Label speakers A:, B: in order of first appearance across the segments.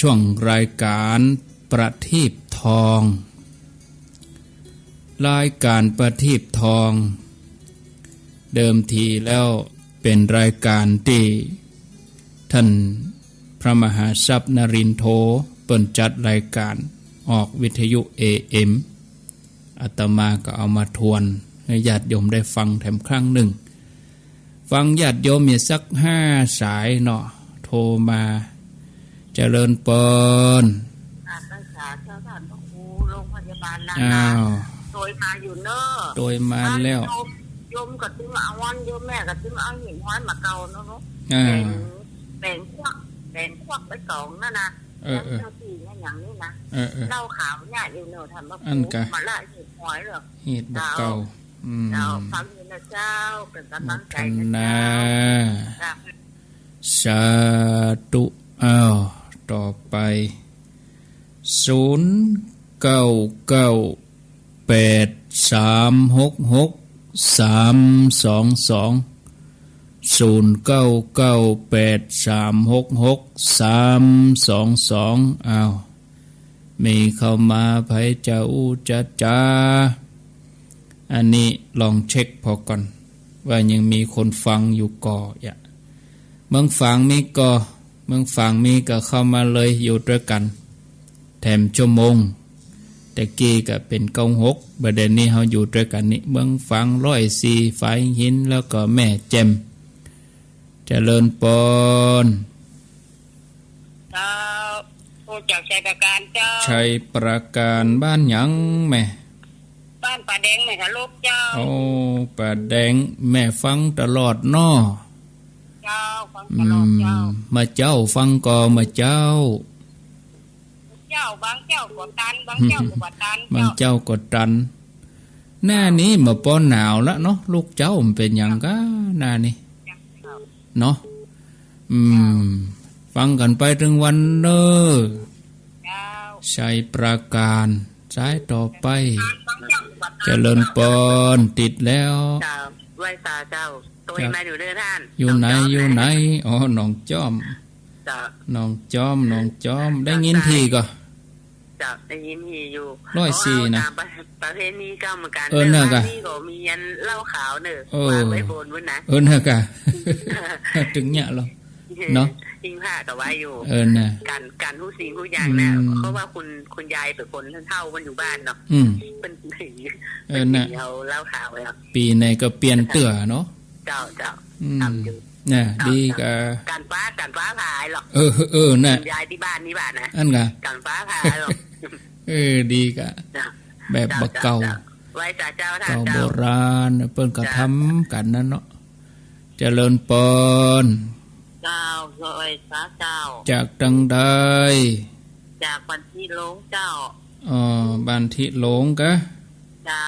A: ช่วงรายการประทีปทองรายการประทีปทองเดิมทีแล้วเป็นรายการที่ท่านพระมหาทรัพย์นรินทร์โทเปิ่นจัดรายการออกวิทยุ AM อาตมาก็เอามาทวนให้ญาติโยมได้ฟังแถมครั้งหนึ่งฟังญาติโยมมีสัก5 สายเนาะโทรมาเจริญเปิล
B: รักษาเจ้าท่านพระครูโรงพยาบาลนาโดยมาอยู่เนอะ
A: โดยมาแล้ว
B: โยมก็ตึงเอาวันโยมแม่ก็ตึงเอาหินห้อยมาเก่าเนาะแบ่งควักไปสองนั่นนะเจ้าที่เนี่ยอย่างนี้นะเล่าข่าวเนี่ยอยู่เนอะท่านพระครูมาละหินห้อยหรอ
A: หินเก่า
B: เจ้าฟังอยู่นะเจ้าเป็นกำลังใจ
A: นะสาธุอ้าวต่อไป0998366322 0998366322อ้าวมีเข้ามาไผเจ้าจ้าอันนี้ลองเช็คพอก่อนว่ายังมีคนฟังอยู่ก่อเมืองฟังมีก็เมืองฟังมีก็เข้ามาเลยอยู่ด้วยกันแถมชั่วโมงแต่กี้ก็เป็น96ประเด็นนี้เฮาอยู่ด้วยกันนี่เมืองฟัง104ฝ่ายหินแล้วก็แม่แจ่มเจริญปน
B: เจ้าโอ้จากชัยประการเจ้า
A: ชัยประการบ้านหยังแม่
B: บ้านป่าแดงแม่ทะลุเจ้า
A: โอ้ป่าแดงแม่ฟังตลอดน้อ
B: เจ้าฟังตลอดเจ้า
A: มาเจ้าฟังก่อมาเจ้า
B: บางเจ้าก็ตันบางเจ้าก็บ่ตัน
A: บางเจ้าก็ตันหน้านี้มาป้อนหนาวแล้วเนาะลูกเจ้ามันเป็นหยังกะหน้านี้เนาะฟังกันไปถึงวันเนอชัยประการสายต่อไปเจริญปนติดแล้ว
B: ไหว้ตาเจ้าตัวมาอยู่เด้อท่าน
A: อยู่ไหนอ๋อหนองจอมน้องจอมได้ยินทีก็
B: จะได้ยินทีอยู่
A: 104นะ
B: ประเภทนี้ก็เหมือนกัน
A: น่ะกะ
B: นี่ก็มียันเหล้าขาวเนอะวางไว้บนนะ
A: น่ะกะถึงเนี่ยหรอเนาะ
B: ทิ้งผ้ากับไว้อยู่
A: น่ะ
B: การทุกสิ่งทุกอย่างนะเพราะว่าคุณยายเป็นคนเฒ่ามันอยู่บ้านเนาะเป็นผี
A: น่ะ
B: เอาเหล้าขาวแล้ว
A: ปีไหนก็เปลี่ยนเตื้อเนาะ
B: เจ้าทำอยู่
A: น่ะดีกะ
B: การฟ้าผ่าหรอก
A: น่ะ
B: ยายที่บ้านนี่บ้านนะ
A: อันกะ
B: การฟ้าผ่าหรอก
A: ดีกะแบบบักเก่า
B: ไว้จ่าเจ้าท่าน
A: เก่าโบราณเปิ้นก็ทำกันนั่นเนาะเจริญปน
B: เจ้าซอยสาเจ้า
A: จากตังใด
B: จากบ้านที่หลงเจ้า
A: บ้านที่หลงกะ
B: เจ้า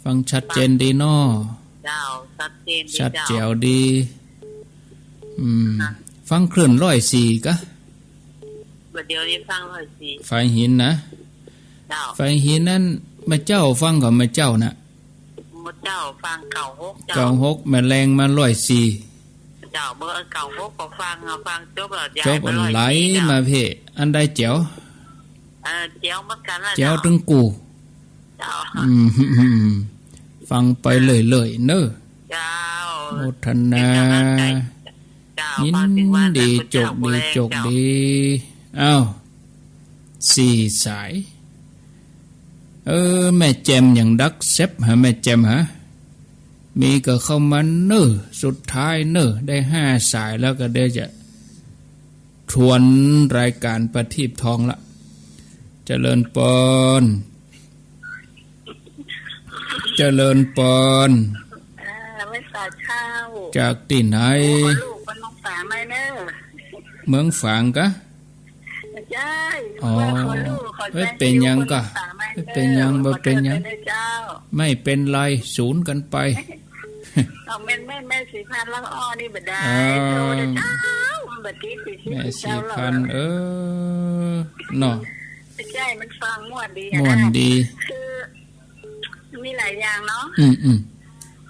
A: ฟังชัดเจนดีเนาะ
B: เจ้าชัดเจน
A: ชัดแจ๋วดีฟังคลื่น104กะ
B: เดี๋ยวนี้ฟัง104
A: ไฟหินนะ
B: เจ้า
A: ไฟหินนั้นมาเจ้าฟังกับมาเจ้าน่ะ
B: มาเจ้าฟัง96
A: แม่แรงมา104
B: เจ้าเบอร์96ก็ฟังจบแล้ว
A: จบไหลมาเพ่อันใดแจ๋ว
B: แจ๋วเหมือนกันล่ะ
A: แจ๋วถึงกู
B: เจ้า
A: ฟังไปเลยๆเน้อ
B: เจ้า
A: โมทนายินดีจกดีอ้าว4 สายแม่แจมอย่างดักเซฟฮะแม่แจมฮะมีก็เข้ามาเน้อสุดท้ายเน้อได้5 สายแล้วก็ได้จะทวนรายการประทีปทองละเจริญปน
B: ไม่สาเช้า
A: จากที่ไหน
B: ลูกมันน้องฝางไหมเนอะ
A: เมืองฝางกะ
B: ใช่
A: ไม่เป็นยังก็เป็นยังบ่เป็นยังไม่เป็นไรศูนย์กันไป
B: เอาแม่สีพันแล้วอ้อนี่บ่ได้โตเด้อเจ้ามันบ่ติดสิ
A: แม่สีพันเนาะ
B: ใช่มันฟังม่วน
A: ดี
B: คือมีหลายอย่างเนาะ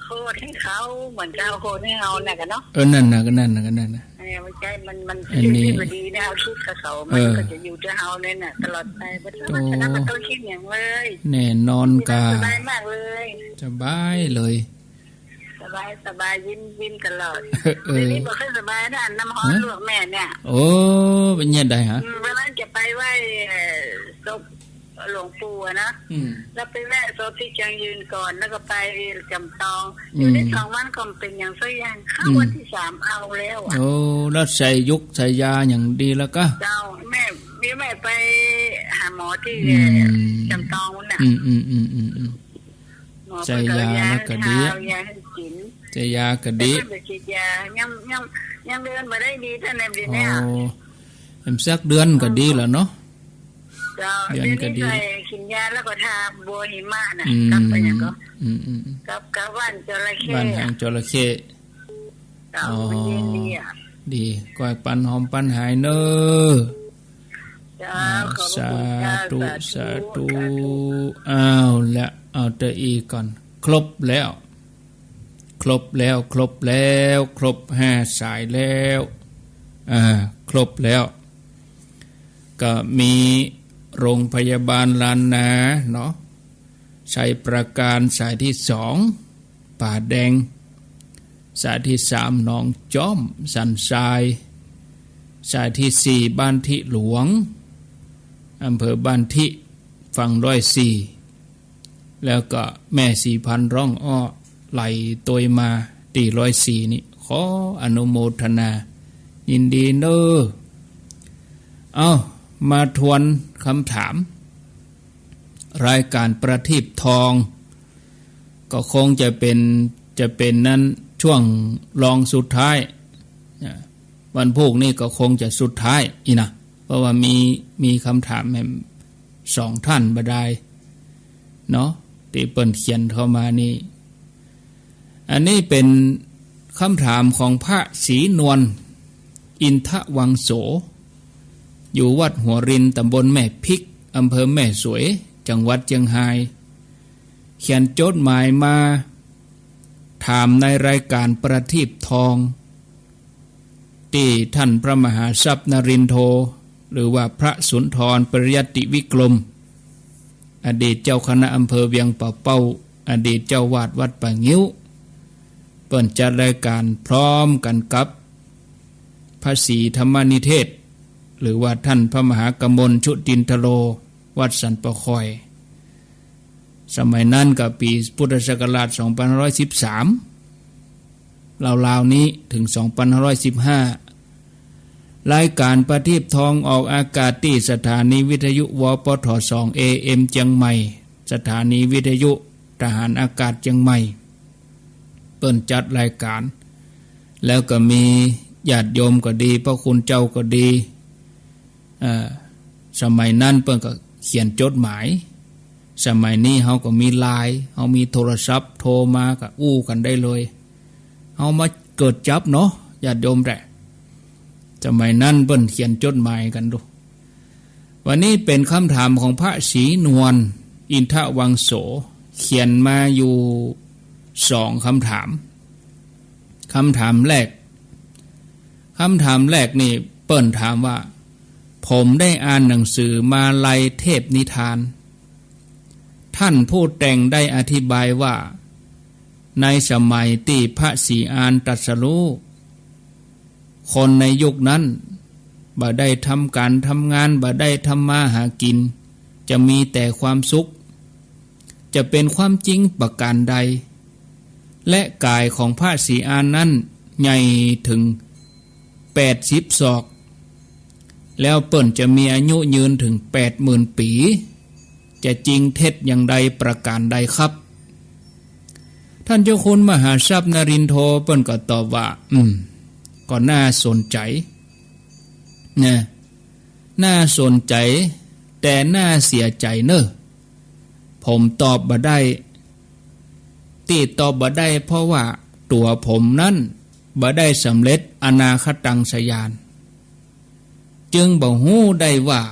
B: โคตรให้เขาเหมือนเจ้าโคตรให้เราน่ะกันเนาะ
A: นั่นน่ะก็นั่นน่ะ
B: เนี่ยไม่ใช่มันที่พอดีนะเอาคิดกับเขามันก็จะอยู่ที่เฮาเลยน่ะตลอดไปเพราะฉะนั้นมันต้องคิดอย่างเลย
A: แน่นอนกา
B: สบายมากเลย
A: สบายเลย
B: สบายยิ้มตลอดนี่บ่ค่อยสบายนะน้ำฮ้อนลวกแม่เนี่ย
A: โอ้เป็นยังไงฮะ
B: เวลาจะไปไหว้ศพหลวงปู่นะแล้วไปแวะศพที่จังยืนก่อนแล้วก็ไปจำตองอยู่ได้2 วันก็เป็นอย่างสักอย่างเข้าวันที่3เอาแล้ว
A: โอ้แล้วใส่ยุกใส่ยาอย่างดีแล้วก็
B: เจ้าแม่ไปหาหมอที่จำตองน่ะ
A: ใส่ยาแล้วก็ดีใส่ยาก็ดี
B: ยังเดือนมาได้ดีท่านในเดือนนี้
A: สักเดือนก็ดีแล้วเนาะ
B: เดือนก็ดีกินยาแล้วก็ทาบัวหิมะน่ะกลับไปอย่างก็กับบ้านจระเข้
A: บ้านหางจระเข้ดีก้อยปันหอมปันหายเนอสาธุสาธุอ้าวและเอาแต่อีก่อนครบแล้วครบ5 สายแล้วครบแล้วก็มีโรงพยาบาลลานนาเนาะชัยประการสายที่2ป่าแดงสายที่3หนองจ้อมสันทรายสายที่4บ้านทิหลวงอำเภอบ้านทิฝั่ง104แล้วก็แม่4,000ร่องอ้อไหลตัวมาตี104นี่ขออนุโมทนายินดีเนอเอามาทวนคำถามรายการประทีปทองก็คงจะเป็นนั้นช่วงรองสุดท้ายวันพุธนี่ก็คงจะสุดท้ายอีนะเพราะว่ามีคำถามแม่2 ท่านบดายเนาะที่เปิ้นเขียนเข้ามานี่อันนี้เป็นคำถามของพระศรีนวลอินทวังโสอยู่วัดหัวรินตำบลแม่พิกอำเภอแม่สวยจังหวัดเชียงรายเขียนจดหมายมาถามในรายการประทีปทองที่ท่านพระมหาทรัพย์นรินโทหรือว่าพระสุนทรปริยัติวิกรมอดีตเจ้าคณะอำเภอเวียงป่าเป้าอดีตเจ้าวาดวัดป่างิ้วเปิดจัดรายการพร้อมกันกับพระศรีธรรมนิเทศหรือว่าท่านพระมหากมลชุตินทโลวัดสันปะคอยสมัยนั้นกับปีพุทธศักราช2513ราวๆนี้ถึง2515รายการประทีปทองออกอากาศที่สถานีวิทยุวปท2 AM เชียงใหม่สถานีวิทยุทหารอากาศเชียงใหม่เปิ่นจัดรายการแล้วก็มีญาติโยมก็ดีพระคุณเจ้าก็ดีสมัยนั้นเปิ่นก็เขียนจดหมายสมัยนี้เฮาก็มีไลน์เฮามีโทรศัพท์โทรมาก็อู้กันได้เลยเฮามาเกิดจับเนาะญาติโยมแหละสมัยนั้นเปิ้นเขียนจดหมายกันดูวันนี้เป็นคำถามของพระศรีนวลอินทวังโสเขียนมาอยู่2 คำถามคำถามแรกนี่เปิ้นถามว่าผมได้อ่านหนังสือมาลัยเทพนิทานท่านผู้แต่งได้อธิบายว่าในสมัยที่พระศรีอานตรัสรู้คนในยุคนั้นบ่ได้ทำการทำงานบ่ได้ทำมาหากินจะมีแต่ความสุขจะเป็นความจริงประการใดและกายของพระศรีอานนั้นใหญ่ถึง80 ศอกแล้วเปิ้นจะมีอายุยืนถึง 80,000 ปีจะจริงเท็จอย่างใดประการใดครับท่านเจ้าคุณมหาทรัพย์นรินโทเปิ้นก็ตอบว่าก็น่าสนใจนะน่าสนใจแต่น่าเสียใจเนอะผมตอบบ่ได้ที่ตอบบ่ได้เพราะว่าตัวผมนั้นบ่ได้สำเร็จอนาคตังสยานจึงบ่ฮู้ได้ว่า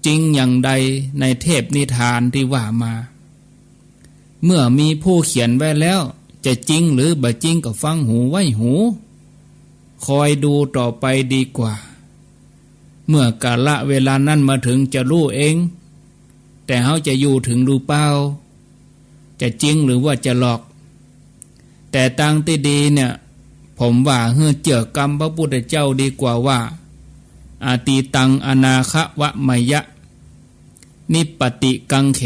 A: จริงอย่างใดในเทพนิทานที่ว่ามาเมื่อมีผู้เขียนไว้แล้วจะจริงหรือบ่จริงก็ฟังหูไว้หู คอยดูต่อไปดีกว่าเมื่อกาลเวลานั้นมาถึงจะรู้เองแต่เขาจะอยู่ถึงหรือเปล่าจะจริงหรือว่าจะหลอกแต่ทางที่ดีเนี่ยผมว่าเจือกรรมพระพุทธเจ้าดีกว่าว่าอาติตังอนาควะมยะนิปติกังเข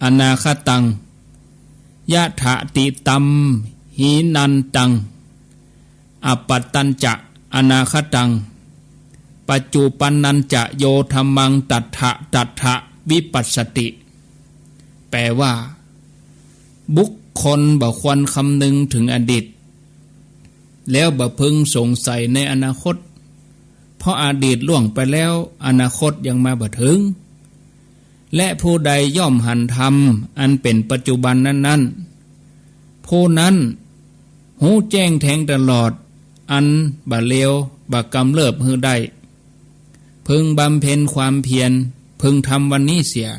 A: อนาคตังยะถะติตัมหีนันตังอปัตตัญจะอนาคตังปัจจุปันนัญจะโยธรรมังตัทธะวิปัสสติแปลว่าบุคคลบ่ควรคำนึงถึงอดีตแล้วบ่พึงสงสัยในอนาคตเพราะอดีตล่วงไปแล้วอนาคตยังมาบ่ถึงและผู้ใดย่อมหันธรรมอันเป็นปัจจุบันนั้นผู้นั้นหูแจ้งแทงตลอดอันบ่เลวบ่กำเริบหือได้พึงบำเพ็ญความเพียรพึงทำวันนี้เสีย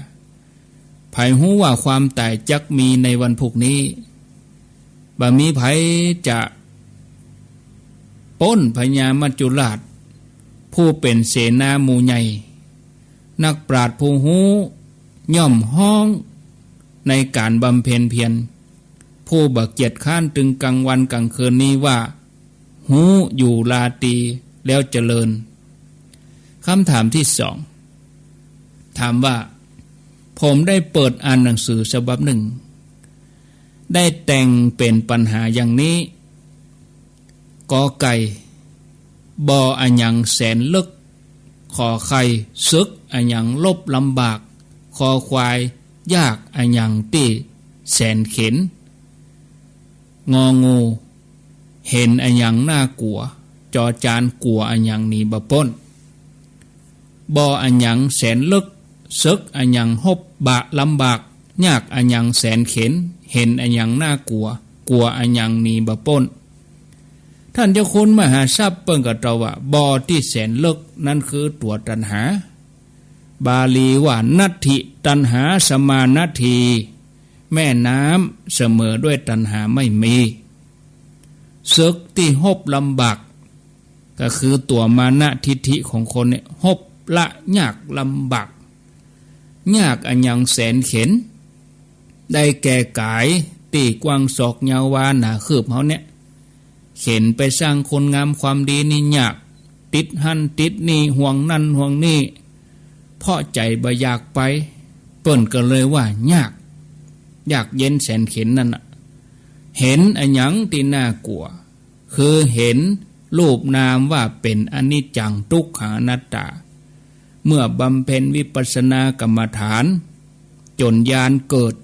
A: ไผหูว่าความตายจักมีในวันพรุ่งนี้บ่มีไผจะป้นพญามัจจุราชผู้เป็นเสนาหมู่ใหญ่นักปราชญ์ผู้หูย่อมห้องในการบำเพ็ญเพียรผู้บ่เกียจค้านตึงกลางวันกลางคืนนี้ว่าหูอยู่ลาตรีแล้วเจริญคำถามที่สองถามว่าผมได้เปิดอ่านหนังสือฉบับหนึ่งได้แต่งเป็นปัญหาอย่างนี้กอไก่บออันยังแสนลึกขอไข่ซึกอันยังลบลำบากคอควายยากอันยังตีแสนเข็นงองูเห็นอันยังน่ากลัวจอจานกลัวอันยังหนีบะป้นบออันยังแสนลึกซึกอันยังหบบะลำบากยากอันยังแสนเข็นเห็นอันยังน่ากลัวกลัวอันยังหนีบะป้นท่านเจ้าคุณมหาทรัพย์เปิ้งกับเราว่าบอที่แสนลึกนั่นคือตัวตัณหาบาลีว่านัตถิตัณหาสมานัตถีแม่น้ำเสมอด้วยตัณหาไม่มีซึกที่หบลำบากก็คือตัวมานะทิฏฐิของคนเนี่ยหบละยากลำบากยากอันยังแสนเข็นได้แก่กายตีกว้างศอกยาววาหนาคืบเขาเนี่ยเข็นไปสร้างคนงามความดีนี่ยากติดหันติดนี่ห่วงนั่นห่วงนี่เพราะใจบ่อยากไปเปิ้นก็เลยว่ายากเย็นแสนเข็นนั่นน่ะเห็นอันยังที่น่ากลัวคือเห็นรูปนามว่าเป็นอนิจจังทุกขังอนัตตาเมื่อบำเพ็ญวิปัสสนากรรมฐานจนญาณเกิด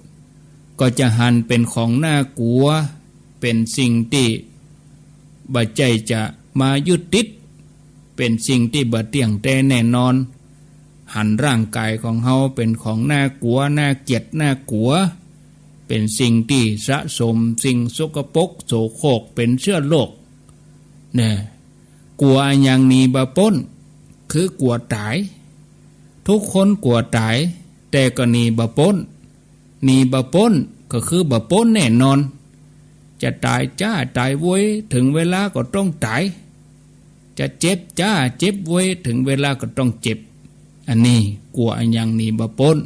A: ก็จะหันเป็นของน่ากลัวเป็นสิ่งที่บ่ใจจะมายึดติดเป็นสิ่งที่บ่เที่ยงแต่แน่นอนหันร่างกายของเฮาเป็นของน่ากลัวน่าเกลียดน่ากลัวเป็นสิ่งที่สะสมสิ่งสกปรกโสโครกเป็นเชื้อโรคเนี่ยกลัวอย่างนี้บ่พ้นคือกลัวตายทุกคนกลัวตายแต่ก็หนีบ่พ้นหนีบ่พ้นก็คือบ่พ้นแน่นอนจะตายจ้าตายเว้ยถึงเวลาก็ต้องตายจะเจ็บจ้าเจ็บเว้ยถึงเวลาก็ต้องเจ็บอันนี้กลัวอย่างนี้บ่พ้น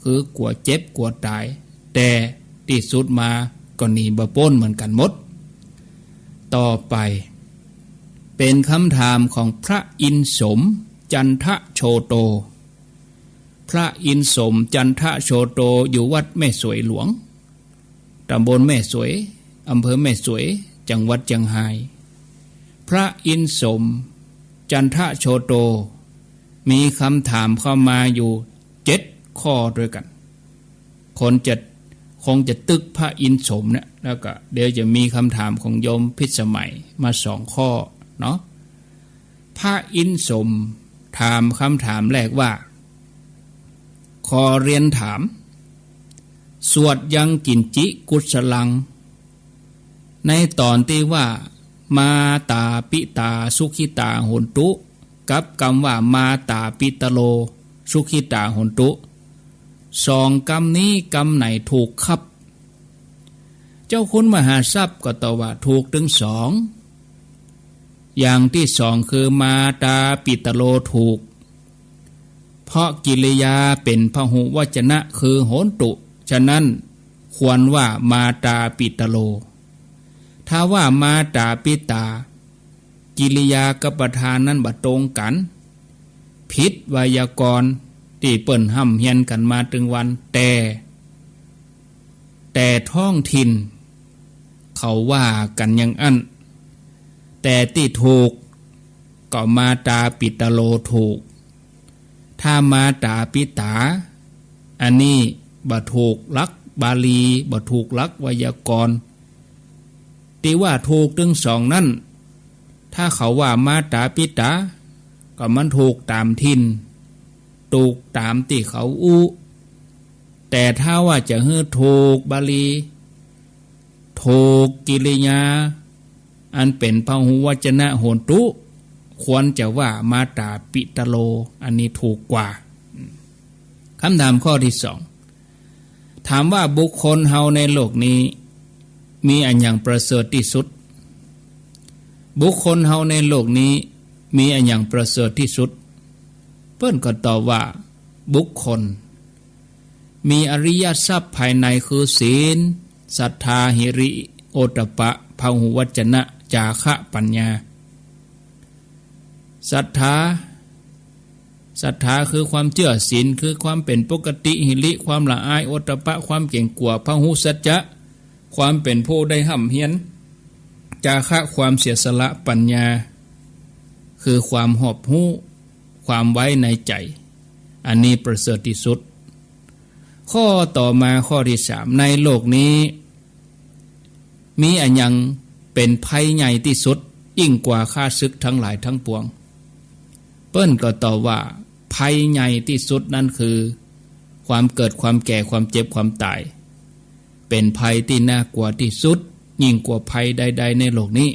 A: คือกลัวเจ็บกลัวตายแต่ที่สุดมาก็หนีบ่พ้นเหมือนกันหมดต่อไปเป็นคำถามของพระอินทร์สมจันทโชโตพระอินทร์สมจันทโชโตอยู่วัดแม่สวยหลวงตำบลแม่สวยอำเภอแม่สวยจังหวัดเชียงรายพระอินทร์สมจันทโชโตมีคำถามเข้ามาอยู่7 ข้อด้วยกันคงจะตึกพระอินทร์สมเนี่ยแล้วก็เดี๋ยวจะมีคำถามของโยมพิสมัยมา2 ข้อเนาะพระอินทร์สมถามคำถามแรกว่าขอเรียนถามสวดยังกินจิกุศลังในตอนที่ว่ามาตาปิตาสุขิตาโหนตุกับคำว่ามาตาปิตโลสุขิตาโหนตุ2 คำนี้คำไหนถูกครับเจ้าคุณมหาทรัพย์ก็ตอบว่าถูกถึง2 อย่างที่สองคือมาตาปิตโลถูกเพราะกิริยาเป็นพหุวจนะคือโหนตุฉะนั้นควรว่ามาตาปิตโลถ้าว่ามาตาปิตากิริยากับประธานนั้นบ่ตรงกันผิดไวยากรณ์ที่เปิ้นห้ำเฮียนกันมาถึงวันแต่ท้องถิ่นเขาว่ากันอย่างอั้นแต่ที่ถูกก็มาตาปิตโลถูกถ้ามาตาปิตาอันนี้บ่ถูกลักบาลีบ่ถูกลักไวยากรณ์ที่ว่าถูกถึงสองนั้นถ้าเขาว่ามาตาปิตาก็มันถูกตามถิ่นถูกตามที่เขาอู้แต่ถ้าว่าจะให้ถูกบาลีถูกกิริยาอันเป็นพหุวจนะโหนตุควรจะว่ามาตาปิตโลอันนี้ถูกกว่าคำถามข้อที่สองถามว่าบุคคลเฮาในโลกนี้มีอันอย่างประเสริฐที่สุดบุคคลเฮาในโลกนี้มีอันอย่างประเสริฐที่สุดเพิ่นก็ตอบว่าบุคคลมีอริยทรัพย์ภายในคือศีลศรัทธาหิริโอตตัปปะพหุวจนะจาคะปัญญาศรัทธาคือความเชื่อศีลคือความเป็นปกติหิริความละอายโอตตัปปะความเก่งกลัวพหุสัจจะความเป็นผู้ได้ห่ำเฮียนจาคะความเสียสละปัญญาคือความหอบหู้ความไว้ในใจอันนี้ประเสริฐที่สุดข้อต่อมาข้อที่สามในโลกนี้มีอันยังเป็นภัยใหญ่ที่สุดยิ่งกว่าข้าศึกทั้งหลายทั้งปวงเปิ้นก็ตอบว่าภัยใหญ่ที่สุดนั่นคือความเกิดความแก่ความเจ็บความตายเป็นภัยที่น่ากลัวที่สุดยิ่งกว่าภัยใดๆในโลกนี้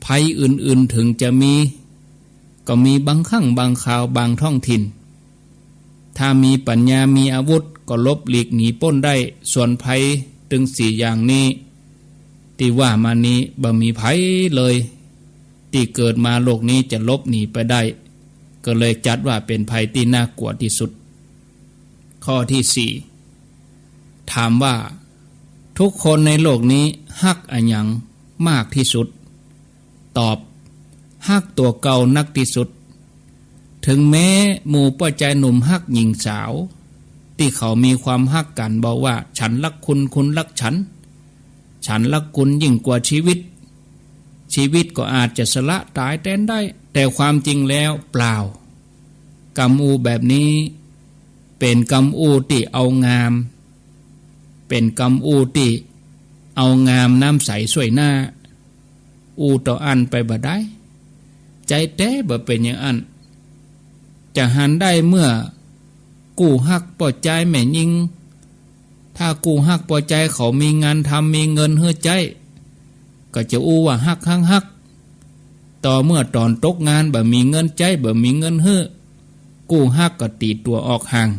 A: ภัยอื่นๆถึงจะมีก็มีบางครั้งบางคราวบางท้องถิ่นถ้ามีปัญญามีอาวุธก็ลบหลีกหนีพ้นได้ส่วนภัยถึงสี่อย่างนี้ที่ว่ามานี้บ่มีภัยเลยที่เกิดมาโลกนี้จะลบหนีไปได้ก็เลยจัดว่าเป็นภัยที่น่ากลัวที่สุดข้อที่สี่ถามว่าทุกคนในโลกนี้ฮักอันยังมากที่สุดตอบฮักตัวเก่านักที่สุดถึงแม้หมู่ป้าใจหนุ่มฮักหญิงสาวที่เขามีความฮักกันบอกว่าฉันรักคุณคุณรักฉันรักคุณยิ่งกว่าชีวิตก็อาจจะสละตายแทนได้แต่ความจริงแล้วเปล่ากรรมอูแบบนี้เป็นกรรมอูที่เอางามเป็นกรรมอูที่เอางามน้ำใสสวยหน้าอูต่ออันไปบ่ได้ใจแท้บ่เป็นอย่างอันจะหันได้เมื่อกู้ฮักปอใจแม่ยิงถ้ากู้ฮักปอใจเขามีงานทำมีเงินเฮือใจก็จะอู้ว่าฮักฮักต่อเมื่อตอนตกงานบ่มีเงินใจบ่มีเงินเฮือกู้ฮักก็ตีตัวออกห่าง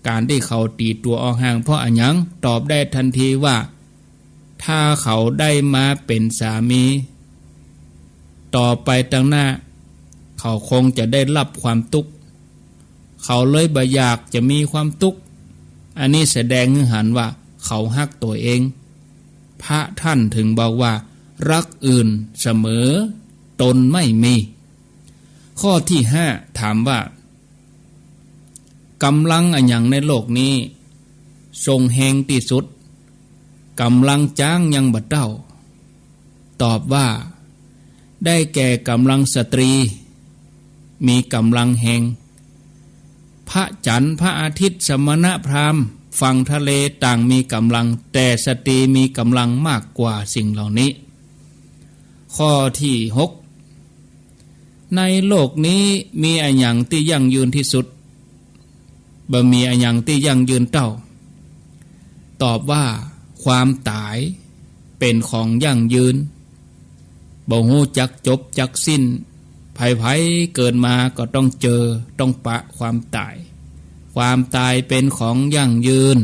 A: การที่เขาตีตัวออกห่างเพราะอันยังตอบได้ทันทีว่าถ้าเขาได้มาเป็นสามีต่อไปตั้งหน้าเขาคงจะได้รับความทุกข์เขาเลยบ่อยากจะมีความทุกข์อันนี้แสดงให้เห็นว่าเขาฮักตัวเองพระท่านถึงบอกว่ารักอื่นเสมอตนไม่มีข้อที่ห้าถามว่ากำลังอันอย่างในโลกนี้ทรงแหงที่สุดกำลังจ้างยังบ่เต้าตอบว่าได้แก่กำลังสตรีมีกำลังแหงพระจันทร์พระอาทิตย์สมณพราหมณ์ฝั่งทะเลต่างมีกำลังแต่สตรีมีกำลังมากกว่าสิ่งเหล่านี้ข้อที่หกในโลกนี้มีอันอย่างที่ยั่งยืนที่สุดบ่มีอันอย่างที่ยั่งยืนเต้าตอบว่าความตายเป็นของยั่งยืนบ่ฮู้จักจบจักสิ้นไผๆเกิดมาก็ต้องเจอต้องปะความตายเป็นของยั่งยืน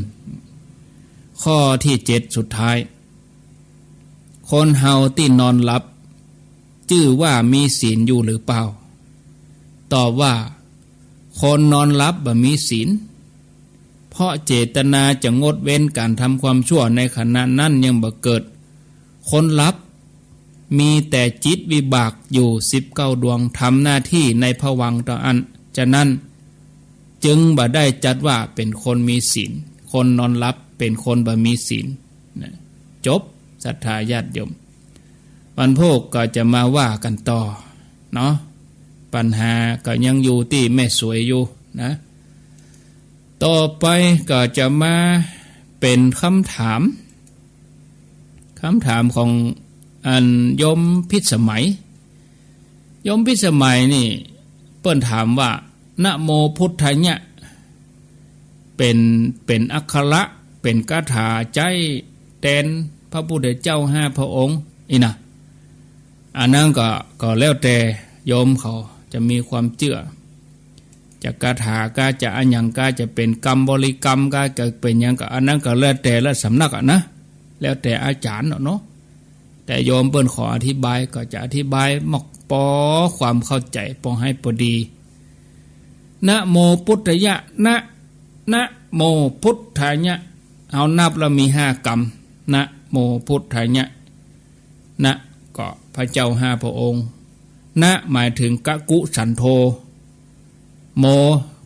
A: ข้อที่เจ็ดสุดท้ายคนเฮาที่นอนหลับ ชื่อว่ามีศีลอยู่หรือเปล่าตอบว่าคนนอนหลับบ่มีศีลเพราะเจตนาจะงดเว้นการทำความชั่วในขณะนั้นยังบ่เกิดคนหลับมีแต่จิตวิบากอยู่19ดวงทำหน้าที่ในภวังค์ต่ออันฉะนั้นจึงบ่ได้จัดว่าเป็นคนมีศีลคนนอนหลับเป็นคนบ่มีศีลจบศรัทธาญาติโยมวันพวกก็จะมาว่ากันต่อเนาะปัญหาก็ยังอยู่ที่แม่สวยอยู่นะต่อไปก็จะมาเป็นคำถามของอันโยมพิสมัยโยมพิสมัยนี่เปิ้นถามว่านะโมพุทธายะเป็นอักขระเป็นคาถาใจแทนพระพุทธเจ้า5พระองค์อีนะอันนั้นก็แล้วแต่โยมเขาจะมีความเชื่อจะคาถาก็จะอันยังก็จะเป็นกรรมบริกรรมก็จะเป็นยังก็อันนั้นก็แล้วแต่ละสำนักนะแล้วแต่อาจารย์เนาะแต่โยมเปิ้นขออธิบายก็จะอธิบายหมกปอความเข้าใจปอให้พอดีนะโมพุทธายะนะโมพุทธายะเอานับแล้วมี5กรรมนะโมพุทธายะนะก็พระเจ้า5พระองค์นะหมายถึงกะกุสันโธโม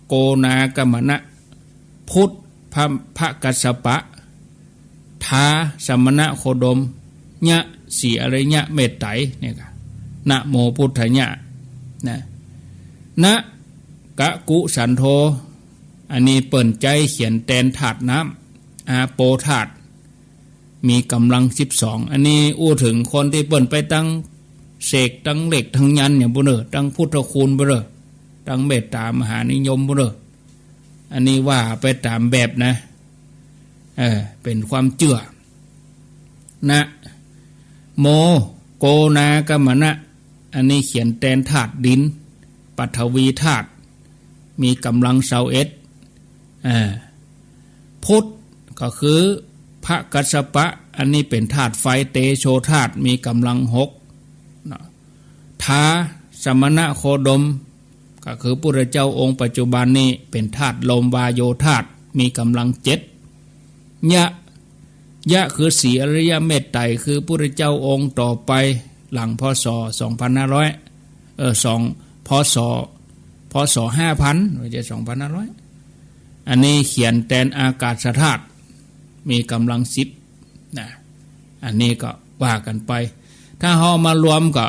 A: โกนากมนะพุทธพระกัสสปะทาสมณะโคดมญะสีอริยะเมตไตรเนี่ยค่ะนะโมพุทธายะนะกะกุสันโธอันนี้เปิ่นใจเขียนแทนถาดน้ำอาโปถาดมีกำลัง12อันนี้อู้ถึงคนที่เปิ่นไปตั้งเสกตั้งเหล็กทั้งยันอย่างบุเรอตั้งพุทธคุณบุเรอตั้งเมตตามหานิยมบุเรออันนี้ว่าไปตามแบบนะเป็นความเชื่อนะโมโกนากมนะอันนี้เขียนแทนธาตุดินปฐวีธาตุมีกำลัง21พุทธก็คือพระกัสสปะอันนี้เป็นธาตุไฟเตโชธาตุมีกำลัง6ทาสมณะโคดมก็คือพระเจ้าองค์ปัจจุบันนี้เป็นธาตุลมวาโยธาตุมีกำลัง7ยะคือสีอริยเมตไตรคือพระเจ้าองค์ต่อไปหลังพศ2500พศ5,000ไม่ใช่2,500อันนี้เขียนแทนอากาศธาตุมีกำลัง10นะอันนี้ก็ว่ากันไปถ้าเฮามารวมก็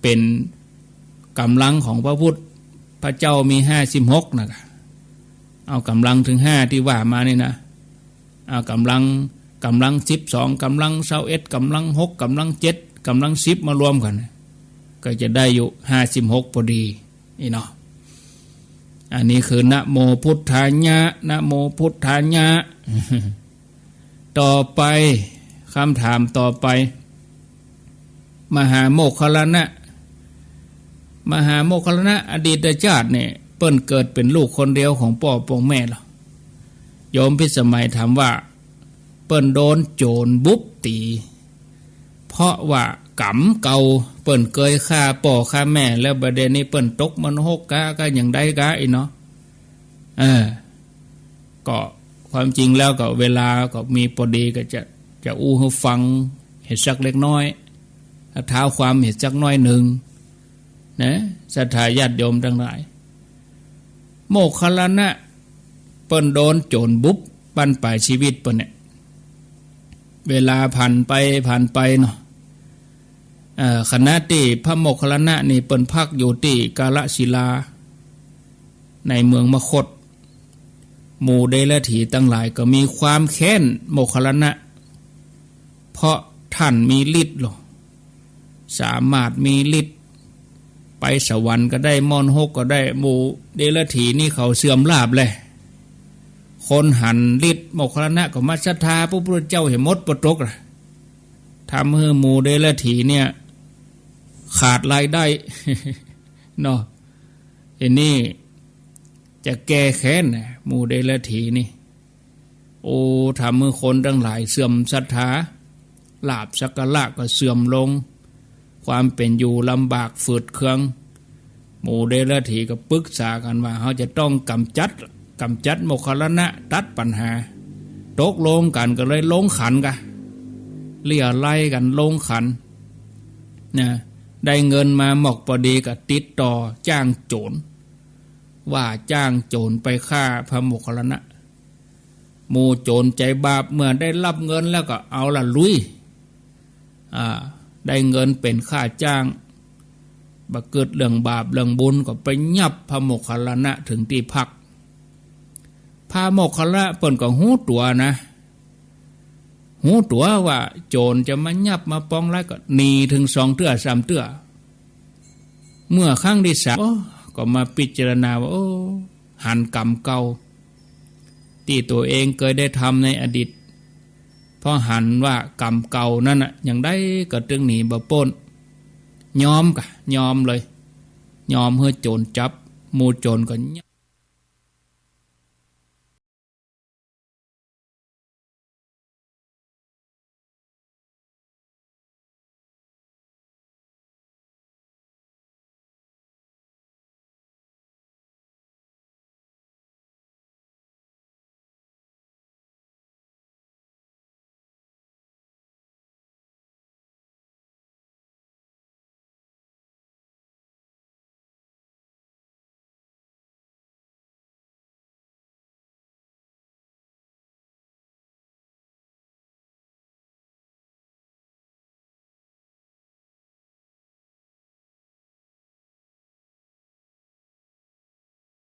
A: เป็นกำลังของพระพุทธพระเจ้ามี56นะเอากำลังถึง5ที่ว่ามานี่นะเอากำลัง12กำลัง21กำลัง6กำลัง7กำลัง10มารวมกันก็จะได้อยู่56พอดีนี่เนาะอันนี้คือนะโมพุทธายะนะโมพุทธายะต่อไปคำถามต่อไปมหาโมคคัลลานะอดีตชาติเนี่ยเปิ้นเกิดเป็นลูกคนเดียวของพ่อปองแม่หรอโยมพิสมัยถามว่าเปิ้นโดนโจรบุบตีเพราะว่ากรรมเก่าเปิ้นเคยฆ่าพ่อฆ่าแม่แล้วบัดเดี๋ยวนี้เปิ้นตกมันหกกะก็อย่างใดกะอีเนาะก็ความจริงแล้วก็เวลาก็มีพอดีก็จะอู้ให้ฟังเห็นสักเล็กน้อยเท้าความเห็นสักน้อยหนึ่งนะศรัทธาญาติโยมทั้งหลายโมคคัลลานะเปิ้นโดนโจรบุบบั้นปลายชีวิตเปิ้นเนี่ยเวลาผ่านไปเนาะขณะที่พระโมคคัลลานะนี่เปิ้นพักอยู่ที่กาลศิลาในเมืองมคธหมู่เดรัจฉีทั้งหลายก็มีความแค้นโมคคัลลานะเพราะท่านมีฤทธิ์หรอสามารถมีฤทธิ์ไปสวรรค์ก็ได้มอนหกก็ได้หมู่เดรัจฉีนี่เขาเสื่อมลาภเลยคนหันฤทธิ์โมคคัลลานะก็มาศรัทธาพระพุทธเจ้าเห็นมดปตกทำให้หมู่เดรัจฉีเนี่ยขาดรายได้เนาะอันนี้จะแก้แค้นหมู่เดรัจฉีนี่โอ้ทำให้คนทั้งหลายเสื่อมศรัทธาลาภสักการะก็เสื่อมลงค ความเป็นอยู่ลำบากฝืดเคืองหมู่เดรัจฉีก็ปรึกษากันว่าเขาจะต้องกำจัดโมคคัลลานะตัดปัญหาตกลงกันก็เลยลงขันกันเลี่ยไล่กันลงขันนะได้เงินมาหมอกพอดีก็ติดต่อจ้างโจรว่าจ้างโจรไปฆ่าพระโมคคัลลานะหมู่โจรใจบาปเมื่อได้รับเงินแล้วก็เอาละลุยได้เงินเป็นค่าจ้างบักเกิดเรื่องบาปเรื่องบุญก็ไปยับพระโมคคัลลานะถึงที่พักพระโมคคัลลานะเปิ่นก็หูตัวนะหูตัวว่าโจรจะมายับมาปองไล่ก็หนีถึง2 เตื้อ 3 เตื้อเมื่อครั้งที่3ก็มาพิจารณาว่าหันกรรมเก่าที่ตัวเองเคยได้ทำในอดีตเพราะหันว่ากรรมเก่านั่นน่ะอย่างได้ก็ตึงหนีบ่พ้นยอมเลยยอมเพื่อโจรจับหมู่โจรก็